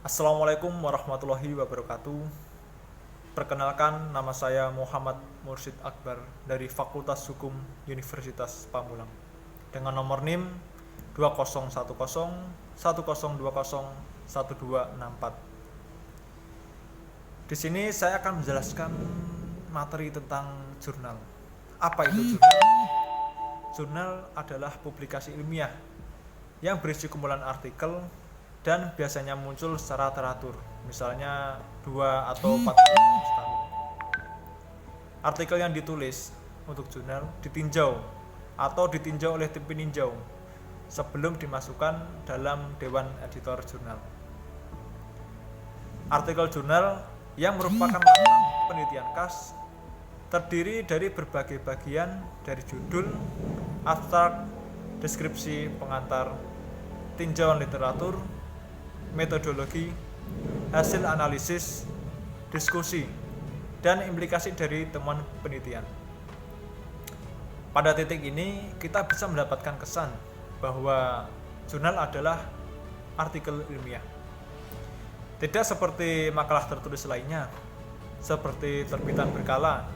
Assalamualaikum warahmatullahi wabarakatuh. Perkenalkan, nama saya Muhammad Mursid Akbar dari Fakultas Hukum Universitas Pamulang dengan nomor NIM 20101020201264. Di sini saya akan menjelaskan materi tentang jurnal. Apa itu jurnal? Jurnal adalah publikasi ilmiah yang berisi kumpulan artikel dan biasanya muncul secara teratur, misalnya 2 atau 4 kali setahun. Artikel yang ditulis untuk jurnal ditinjau atau ditinjau oleh tim peninjau sebelum dimasukkan dalam dewan editor jurnal. Artikel jurnal yang merupakan laporan penelitian khas terdiri dari berbagai bagian dari judul, abstrak, deskripsi, pengantar, tinjauan literatur, metodologi, hasil analisis, diskusi, dan implikasi dari temuan penelitian. Pada titik ini, kita bisa mendapatkan kesan bahwa jurnal adalah artikel ilmiah. Tidak seperti makalah tertulis lainnya, seperti terbitan berkala,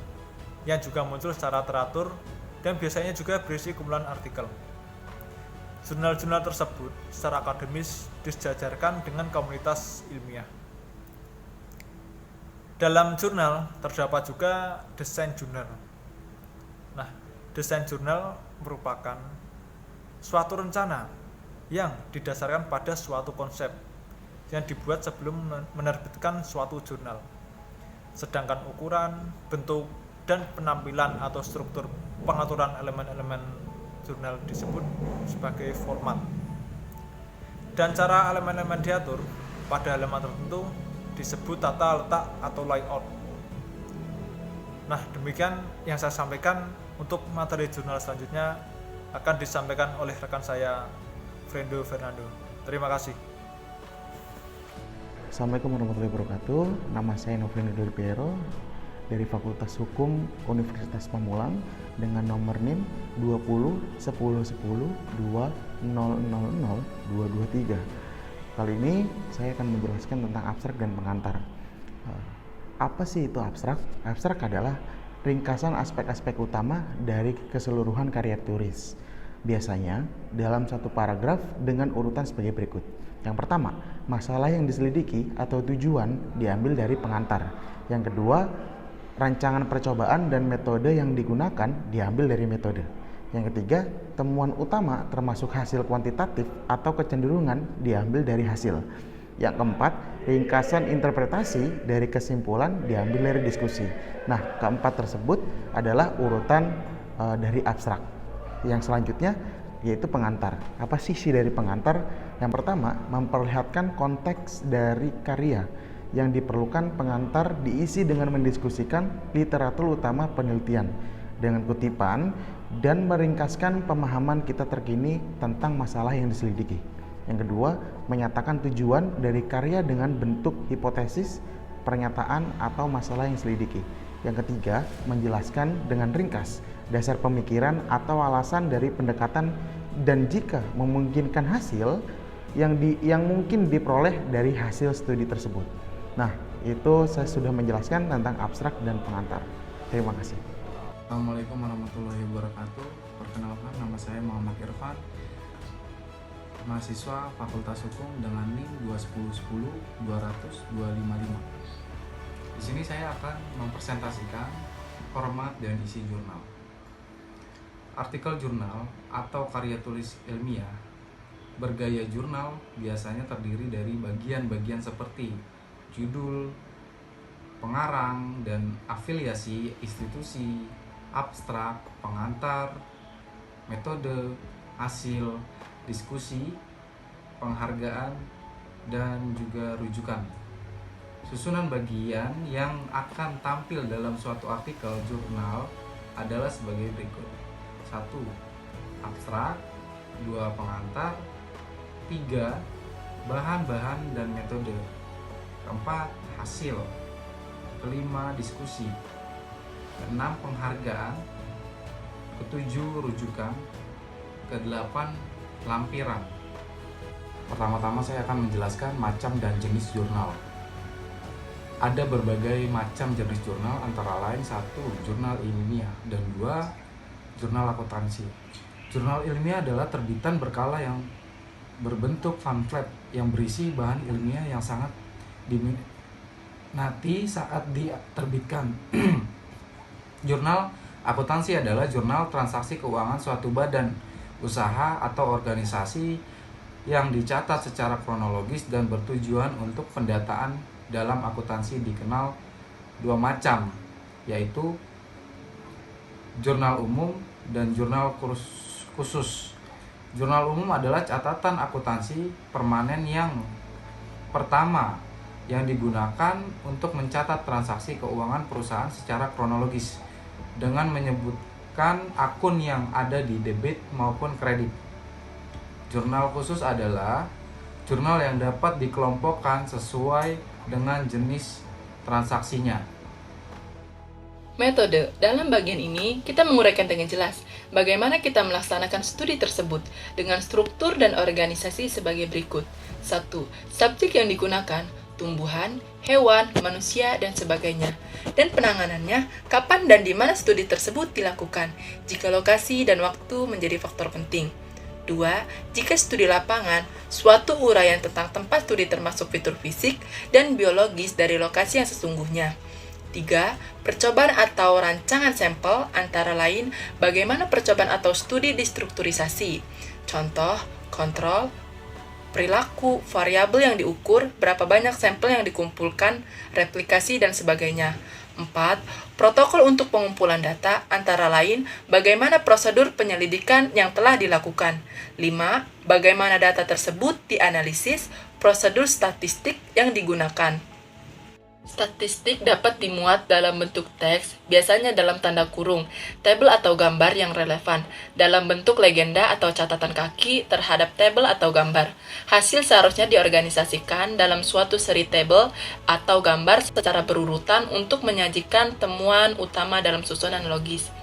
yang juga muncul secara teratur dan biasanya juga berisi kumpulan artikel. Jurnal-jurnal tersebut secara akademis disejajarkan dengan komunitas ilmiah. Dalam jurnal terdapat juga desain jurnal. Nah, desain jurnal merupakan suatu rencana yang didasarkan pada suatu konsep yang dibuat sebelum menerbitkan suatu jurnal. Sedangkan ukuran, bentuk, dan penampilan atau struktur pengaturan elemen-elemen jurnal disebut sebagai format. Dan cara elemen-elemen diatur pada halaman tertentu disebut tata letak atau layout. Nah, demikian yang saya sampaikan. Untuk materi jurnal selanjutnya akan disampaikan oleh rekan saya, Frendo Fernando. Terima kasih. Assalamualaikum warahmatullahi wabarakatuh. Nama saya Novrino Dori Piero dari Fakultas Hukum Universitas Pamulang dengan nomor NIM 20101020000223. Kali ini saya akan menjelaskan tentang abstrak dan pengantar. Apa sih itu abstrak? Abstrak adalah ringkasan aspek-aspek utama dari keseluruhan karya tulis. Biasanya dalam satu paragraf dengan urutan sebagai berikut. Yang pertama, masalah yang diselidiki atau tujuan diambil dari pengantar. Yang kedua, rancangan percobaan dan metode yang digunakan diambil dari metode. Yang ketiga, temuan utama termasuk hasil kuantitatif atau kecenderungan diambil dari hasil. Yang keempat, ringkasan interpretasi dari kesimpulan diambil dari diskusi. Nah, keempat tersebut adalah urutan dari abstrak. Yang selanjutnya yaitu pengantar. Apa sih isi dari pengantar? Yang pertama, memperlihatkan konteks dari karya. Yang diperlukan pengantar diisi dengan mendiskusikan literatur utama penelitian dengan kutipan dan meringkaskan pemahaman kita terkini tentang masalah yang diselidiki. Yang kedua, menyatakan tujuan dari karya dengan bentuk hipotesis, pernyataan, atau masalah yang diselidiki. Yang ketiga, menjelaskan dengan ringkas dasar pemikiran atau alasan dari pendekatan dan jika memungkinkan hasil yang mungkin diperoleh dari hasil studi tersebut. Nah, itu saya sudah menjelaskan tentang abstrak dan pengantar. Terima kasih. Assalamualaikum warahmatullahi wabarakatuh. Perkenalkan, nama saya Muhammad Irfan, mahasiswa Fakultas Hukum dengan NIM 2010102000-255. Di sini saya akan mempresentasikan format dan isi jurnal. Artikel jurnal atau karya tulis ilmiah bergaya jurnal biasanya terdiri dari bagian-bagian seperti judul, pengarang, dan afiliasi institusi, abstrak, pengantar, metode, hasil, diskusi, penghargaan, dan juga rujukan. Susunan bagian yang akan tampil dalam suatu artikel jurnal adalah sebagai berikut. 1. Abstrak. 2. Pengantar. 3. Bahan-bahan dan metode. 4. Hasil. 5. Diskusi. 6. Penghargaan. 7. Rujukan. 8. Lampiran. Pertama-tama saya akan menjelaskan macam dan jenis jurnal. Ada berbagai macam jenis jurnal, antara lain 1. Jurnal ilmiah, dan 2. Jurnal akuntansi. Jurnal ilmiah adalah terbitan berkala yang berbentuk pamflet yang berisi bahan ilmiah yang sangat diminati saat diterbitkan. Jurnal akuntansi adalah jurnal transaksi keuangan suatu badan usaha atau organisasi yang dicatat secara kronologis dan bertujuan untuk pendataan. Dalam akuntansi dikenal 2 macam, yaitu jurnal umum dan jurnal khusus. Jurnal umum adalah catatan akuntansi permanen yang pertama yang digunakan untuk mencatat transaksi keuangan perusahaan secara kronologis dengan menyebutkan akun yang ada di debit maupun kredit. Jurnal khusus adalah jurnal yang dapat dikelompokkan sesuai dengan jenis transaksinya. Metode. Dalam bagian ini, kita menguraikan dengan jelas bagaimana kita melaksanakan studi tersebut dengan struktur dan organisasi sebagai berikut. 1. Subjek yang digunakan, tumbuhan, hewan, manusia, dan sebagainya. Dan penanganannya, kapan dan di mana studi tersebut dilakukan, jika lokasi dan waktu menjadi faktor penting. 2. Jika studi lapangan, suatu uraian tentang tempat studi termasuk fitur fisik dan biologis dari lokasi yang sesungguhnya. 3. Percobaan atau rancangan sampel, antara lain bagaimana percobaan atau studi distrukturisasi. Contoh, kontrol, perilaku, variabel yang diukur, berapa banyak sampel yang dikumpulkan, replikasi, dan sebagainya. 4. Protokol untuk pengumpulan data, antara lain bagaimana prosedur penyelidikan yang telah dilakukan. 5. Bagaimana data tersebut dianalisis, prosedur statistik yang digunakan. Statistik dapat dimuat dalam bentuk teks, biasanya dalam tanda kurung, tabel atau gambar yang relevan, dalam bentuk legenda atau catatan kaki terhadap tabel atau gambar. Hasil seharusnya diorganisasikan dalam suatu seri tabel atau gambar secara berurutan untuk menyajikan temuan utama dalam susunan logis.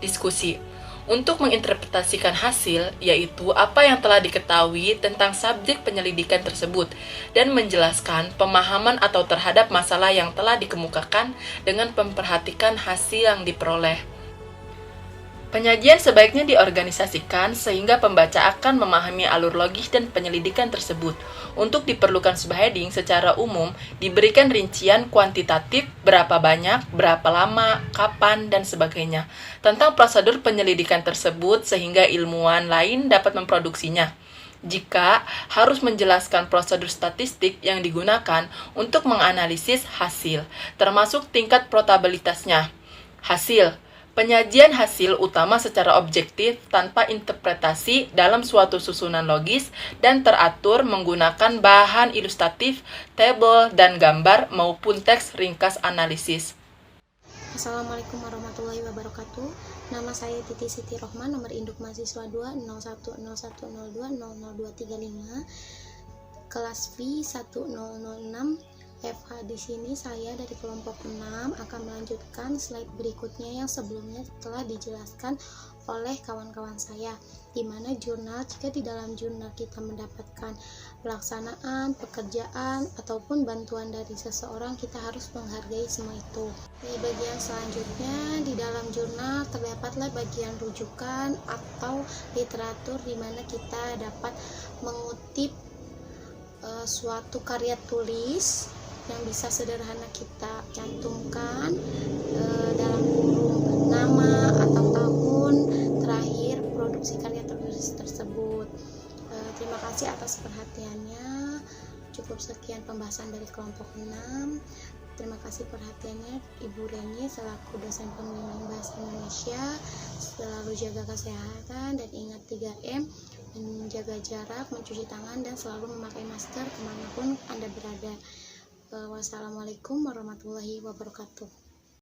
Diskusi. Untuk menginterpretasikan hasil, yaitu apa yang telah diketahui tentang subjek penyelidikan tersebut, dan menjelaskan pemahaman atau terhadap masalah yang telah dikemukakan dengan memperhatikan hasil yang diperoleh. Penyajian sebaiknya diorganisasikan sehingga pembaca akan memahami alur logis dan penyelidikan tersebut. Untuk diperlukan subheading secara umum, diberikan rincian kuantitatif berapa banyak, berapa lama, kapan, dan sebagainya tentang prosedur penyelidikan tersebut sehingga ilmuwan lain dapat memproduksinya. Jika harus menjelaskan prosedur statistik yang digunakan untuk menganalisis hasil, termasuk tingkat probabilitasnya. Hasil. Penyajian hasil utama secara objektif tanpa interpretasi dalam suatu susunan logis dan teratur menggunakan bahan ilustratif, tabel, dan gambar maupun teks ringkas analisis. Assalamualaikum warahmatullahi wabarakatuh. Nama saya Titi Siti Rohman, nomor induk mahasiswa 2 010102002335, kelas V 1006 FH. Di sini saya dari kelompok 6 akan melanjutkan slide berikutnya yang sebelumnya telah dijelaskan oleh kawan-kawan saya, di mana jurnal, jika di dalam jurnal kita mendapatkan pelaksanaan, pekerjaan, ataupun bantuan dari seseorang, kita harus menghargai semua itu. Di bagian selanjutnya, di dalam jurnal terdapatlah bagian rujukan atau literatur di mana kita dapat mengutip suatu karya tulis yang bisa sederhana kita cantumkan dalam kurung nama atau tahun terakhir produksi karya tulis tersebut. Terima kasih atas perhatiannya. Cukup sekian pembahasan dari kelompok 6. Terima kasih perhatiannya Ibu Reni selaku dosen pembimbing bahasa Indonesia. Selalu jaga kesehatan dan ingat 3M, menjaga jarak, mencuci tangan, dan selalu memakai masker kemanapun Anda berada. Wassalamualaikum warahmatullahi wabarakatuh.